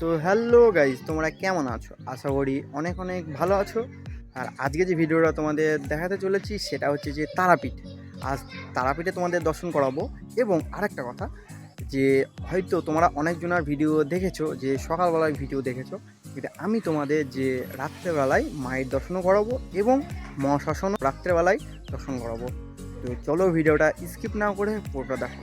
তো hello guys, তোমরা কেমন আছো? আশা করি অনেক অনেক ভালো আছো। আর আজকে যে ভিডিওটা তোমাদের দেখাতে চলেছি সেটা হচ্ছে যে তারাপীঠ। আজ তারাপীঠে তোমাদের দর্শন করাবো। এবং আরেকটা কথা, যে হয়তো তোমরা অনেকজনের ভিডিও দেখেছো, যে সকালবেলায় ভিডিও দেখেছো, এটা আমি তোমাদের যে রাত্রেবেলায় মায়ের দর্শনও করাবো এবং মহাশ্মশানও রাত্রেবেলায় দর্শন করাবো। তো চলো ভিডিওটা স্কিপ না করে পুরোটা দেখো।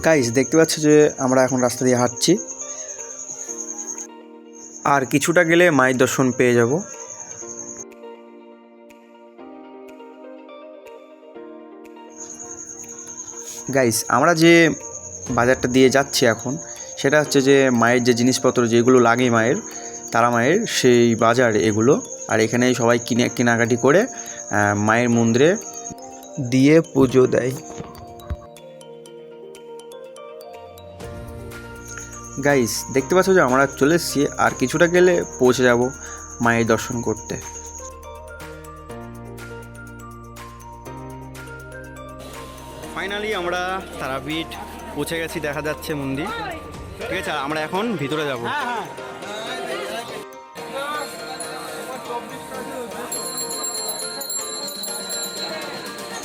গাইস, দেখতে পাচ্ছ যে আমরা এখন রাস্তা দিয়ে হাঁটছি, আর কিছুটা গেলে মায়ের দর্শন পেয়ে যাব। গাইস, আমরা যে বাজারটা দিয়ে যাচ্ছি এখন, সেটা হচ্ছে যে মায়ের যে জিনিসপত্র যেগুলো লাগে মায়ের, তারা মায়ের সেই বাজার এগুলো। আর এখানে সবাই কেনাকাটি করে মায়ের মন্দিরে দিয়ে পুজো দেয়। গাইস, দেখতে পাচ্ছ যে আমরা চলে এসেছি, আর কিছুটা গেলে পৌঁছে যাব মায়ের দর্শন করতে। ফাইনালি আমরা তারাপীঠ পৌঁছে গেছি, দেখা যাচ্ছে মন্দির। ঠিক আছে, আমরা এখন ভিতরে যাব।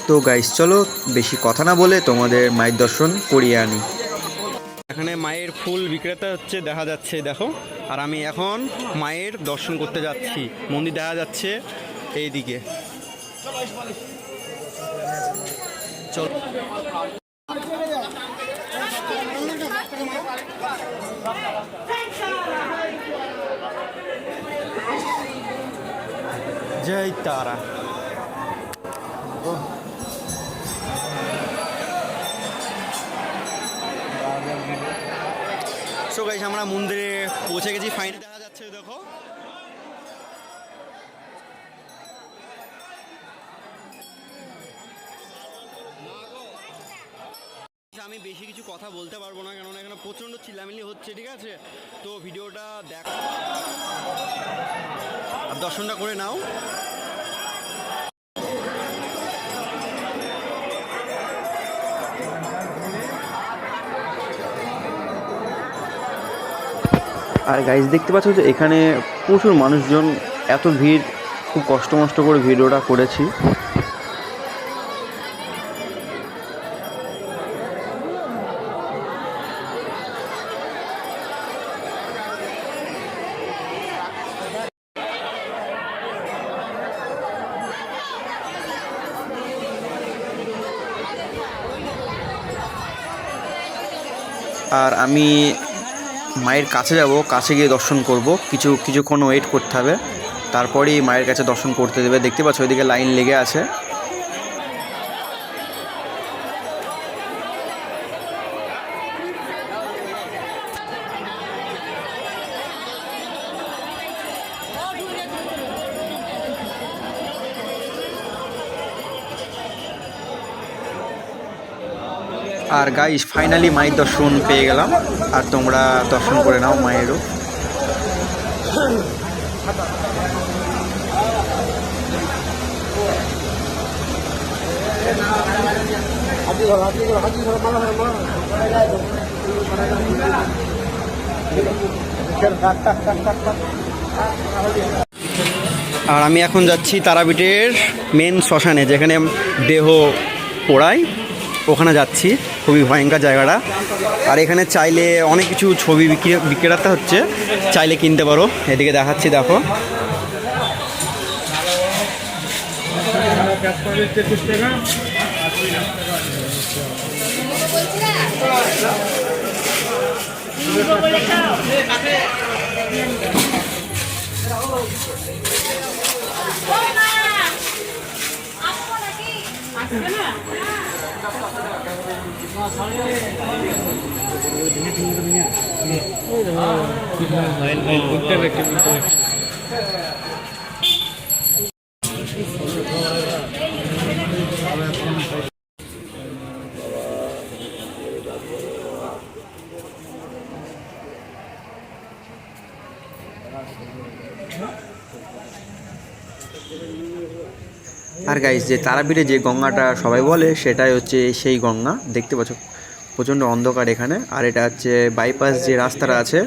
তো গাইস, চলো বেশি কথা না বলে তোমাদের মায়ের দর্শন করিয়ে আনি। এখানে মায়ের ফুল বিক্রেতা হচ্ছে, দেখা যাচ্ছে, দেখো। আর আমি এখন মায়ের দর্শন করতে যাচ্ছি। মন্দির দেখা যাচ্ছে এইদিকে। চল। জয় তারা। সো গাইস, আমরা মন্দিরে পৌঁছে গেছি। ফাইনালি দেখা যাচ্ছে, দেখো। আমি বেশি কিছু কথা বলতে পারবো না, কেননা এখানে প্রচণ্ড চিল্লামিল্লি হচ্ছে। ঠিক আছে, তো ভিডিওটা দেখো আর দর্শনটা করে নাও। আর গাইস, দেখতে পাচ্ছ যে এখানে প্রচুর মানুষজন, এত ভিড়, খুব কষ্ট করে ভিডিওটা করেছি। আর আমি মায়ের কাছে যাব, কাছে গিয়ে দর্শন করব। কিছুক্ষণ ওয়েট করতে হবে, তারপরেই মায়ের কাছে দর্শন করতে দেবে। দেখতে পাচ্ছ ওইদিকে লাইন লেগে আছে। আর গাইস, ফাইনালি মায়ের দর্শন পেয়ে গেলাম। আর তোমরা দর্শন করে নাও মায়েরও। আর আমি এখন যাচ্ছি তারাপীঠের মেন শ্মশানে, যেখানে দেহ পোড়ায়, ওখানে যাচ্ছি। খুবই ভয়ঙ্কর জায়গাটা। আর এখানে চাইলে অনেক কিছু ছবি বিক্রেতা হচ্ছে, চাইলে কিনতে পারো। এদিকে দেখাচ্ছি, দেখো। আর গাইস, যে তারাপীঠে যে গঙ্গাটা সবাই বলে সেটাই হচ্ছে সেই গঙ্গা। দেখতে পাচ্ছ প্রচণ্ড অন্ধকার এখানে। আর এটা হচ্ছে বাইপাস যে রাস্তাটা আছে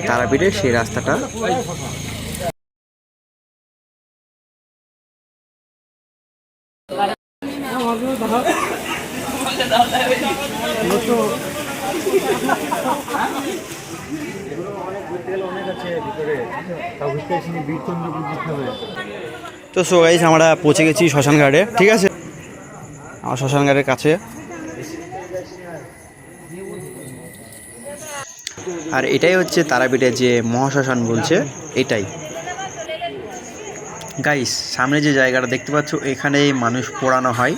তারাপীঠে, সেই রাস্তাটা। তো সো গাইস, আমরা পৌঁছে গেছি শ্মশান ঘাটে, ঠিক আছে? আমার শ্মশান ঘাটের কাছে। আর এটাই হচ্ছে তারাপীঠে যে মহাশ্মশান বলছে, এটাই। গাইস, সামনে যে জায়গাটা দেখতে পাচ্ছ এখানে মানুষ পোড়ানো হয়।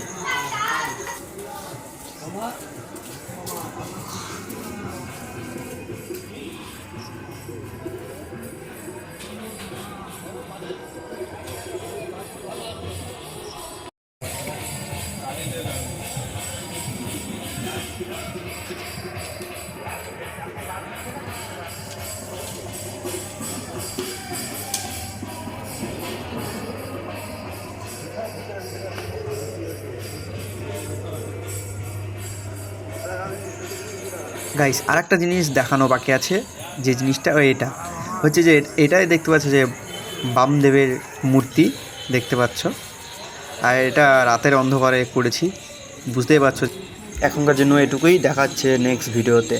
গাইস, আর একটা জিনিস দেখানো বাকি আছে, যে জিনিসটা এটা হচ্ছে যে এটাই দেখতে পাচ্ছ যে বামদেবের মূর্তি দেখতে পাচ্ছ। আর এটা রাতের অন্ধকারে করেছি, বুঝতেই পারছো। এখনকার জন্য এটুকুই, দেখাচ্ছে নেক্সট ভিডিওতে।